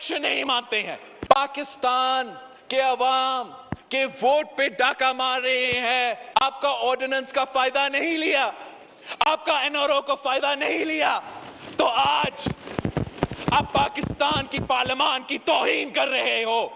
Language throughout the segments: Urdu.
الیکشن نہیں مانتے ہیں. پاکستان کے عوام کے ووٹ پہ ڈاکہ مار رہے ہیں. آپ کا آرڈیننس کا فائدہ نہیں لیا, آپ کا NRO کو فائدہ نہیں لیا, تو آج آپ پاکستان کی پارلیمان کی توہین کر رہے ہو.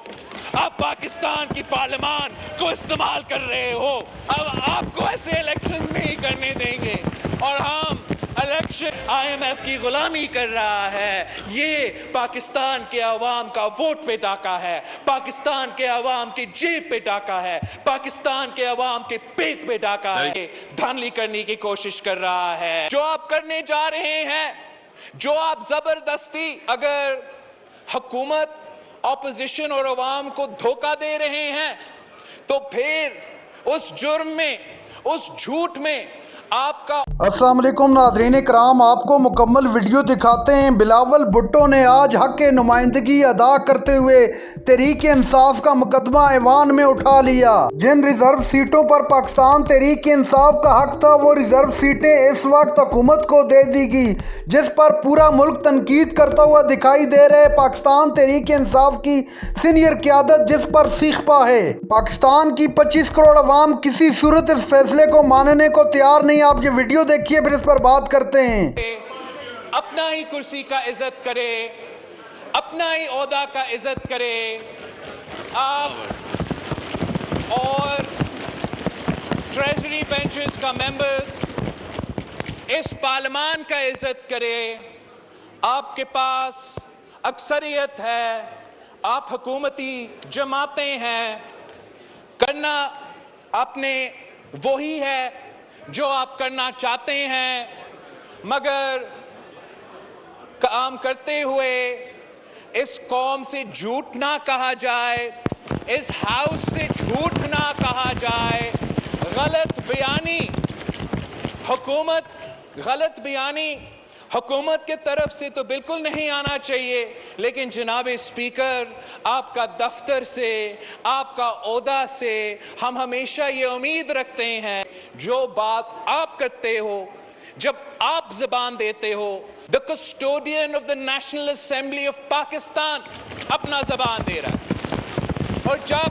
آپ پاکستان کی پارلیمان کو استعمال کر رہے ہو. اب آپ کو ایسے الیکشن نہیں کرنے دیں گے. اور ہم الیکشن IMF کی غلامی کر رہا ہے. یہ پاکستان کے عوام کا ووٹ پہ ڈاکہ ہے, پاکستان کے عوام کی جیب پہ ڈاکہ ہے, پاکستان کے عوام کے پیٹ پہ ڈاکہ ہے. دھاندلی کرنے کی کوشش کر رہا ہے. جو آپ کرنے جا رہے ہیں, جو آپ زبردستی, اگر حکومت اپوزیشن اور عوام کو دھوکہ دے رہے ہیں تو پھر اس جرم میں, اس جھوٹ میں آپ کا. السلام علیکم ناظرین کرام, آپ کو مکمل ویڈیو دکھاتے ہیں. بلاول بھٹو نے آج حق کے نمائندگی ادا کرتے ہوئے تحریک انصاف کا مقدمہ ایوان میں اٹھا لیا. جن ریزرو سیٹوں پر پاکستان تحریک انصاف کا حق تھا, وہ ریزرو سیٹیں اس وقت حکومت کو دے دی گئی, جس پر پورا ملک تنقید کرتا ہوا دکھائی دے رہے. پاکستان تحریک انصاف کی سینئر قیادت جس پر سیخ پا ہے. پاکستان کی 25 کروڑ عوام کسی صورت اس فیصلے کو ماننے کو تیار نہیں. آپ یہ ویڈیو دیکھیے, پھر اس پر بات کرتے ہیں. اپنا ہی کرسی کا عزت کرے, اپنا ہی عہدہ کا عزت کرے. آپ اور ٹریجری بینچز کا ممبرز اس پارلیمان کا عزت کرے. آپ کے پاس اکثریت ہے, آپ حکومتی جماعتیں ہیں, کرنا آپ نے وہی ہے جو آپ کرنا چاہتے ہیں, مگر کام کرتے ہوئے اس قوم سے جھوٹ نہ کہا جائے, اس ہاؤس سے جھوٹ نہ کہا جائے. غلط بیانی حکومت کے طرف سے تو بالکل نہیں آنا چاہیے, لیکن جناب اسپیکر, آپ کا دفتر سے, آپ کا عہدہ سے ہم ہمیشہ یہ امید رکھتے ہیں, جو بات آپ کرتے ہو, جب آپ زبان دیتے ہو, the custodian of the National Assembly of Pakistan اپنا زبان دے رہا ہے, اور جب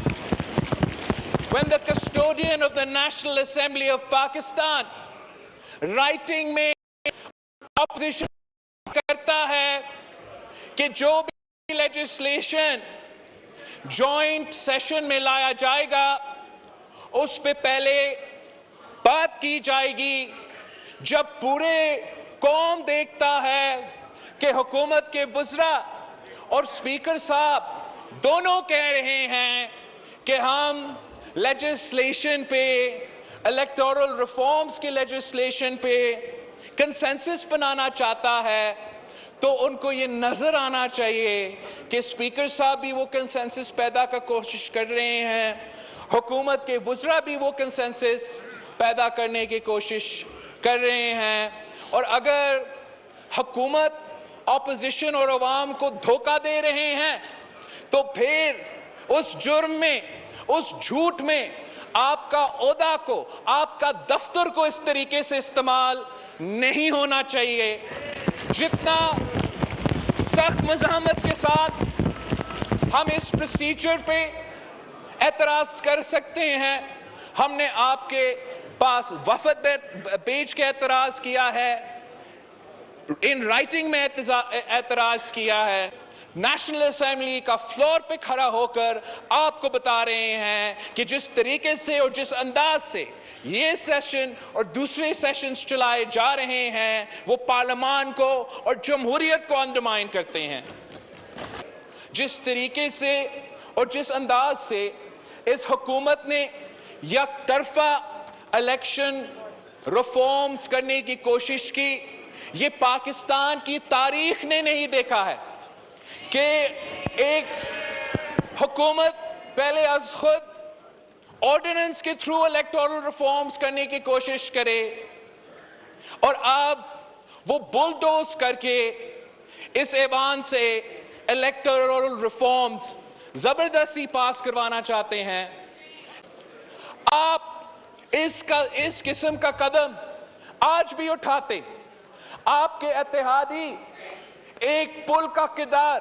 when the custodian of the National Assembly of Pakistan writing میں اپوزیشن کرتا ہے کہ جو بھی لیجسلیشن جوائنٹ سیشن میں لایا جائے گا اس پہ پہلے بات کی جائے گی, جب پورے قوم دیکھتا ہے کہ حکومت کے وزراء اور اسپیکر صاحب دونوں کہہ رہے ہیں کہ ہم لیجسلیشن پہ, الیکٹورل ریفارمز کی لیجسلیشن پہ کنسنسس بنانا چاہتا ہے, تو ان کو یہ نظر آنا چاہیے کہ اسپیکر صاحب بھی وہ کنسنسس پیدا کا کوشش کر رہے ہیں, حکومت کے وزراء بھی وہ کنسنسس پیدا کرنے کی کوشش کر رہے ہیں. اور اگر حکومت اپوزیشن اور عوام کو دھوکہ دے رہے ہیں تو پھر اس جرم میں, اس جھوٹ میں آپ کا عہدہ کو, آپ کا دفتر کو اس طریقے سے استعمال نہیں ہونا چاہیے. جتنا سخت مزاحمت کے ساتھ ہم اس پروسیجر پہ اعتراض کر سکتے ہیں, ہم نے آپ کے پاس وفد بھیج کے اعتراض کیا ہے, ان رائٹنگ میں اعتراض کیا ہے, نیشنل اسمبلی کا فلور پہ کھڑا ہو کر آپ کو بتا رہے ہیں کہ جس طریقے سے اور جس انداز سے یہ سیشن اور دوسرے سیشنز چلائے جا رہے ہیں وہ پارلیمان کو اور جمہوریت کو انڈرمائن کرتے ہیں. جس طریقے سے اور جس انداز سے اس حکومت نے یک طرفہ الیکشن ریفارمز کرنے کی کوشش کی, یہ پاکستان کی تاریخ نے نہیں دیکھا ہے کہ ایک حکومت پہلے از خود آرڈیننس کے تھرو الیکٹورل ریفارمز کرنے کی کوشش کرے اور اب وہ بلڈوز کر کے اس ایوان سے الیکٹورل ریفارمز زبردستی پاس کروانا چاہتے ہیں. آپ اس قسم کا قدم آج بھی اٹھاتے, آپ کے اتحادی ایک پل کا کردار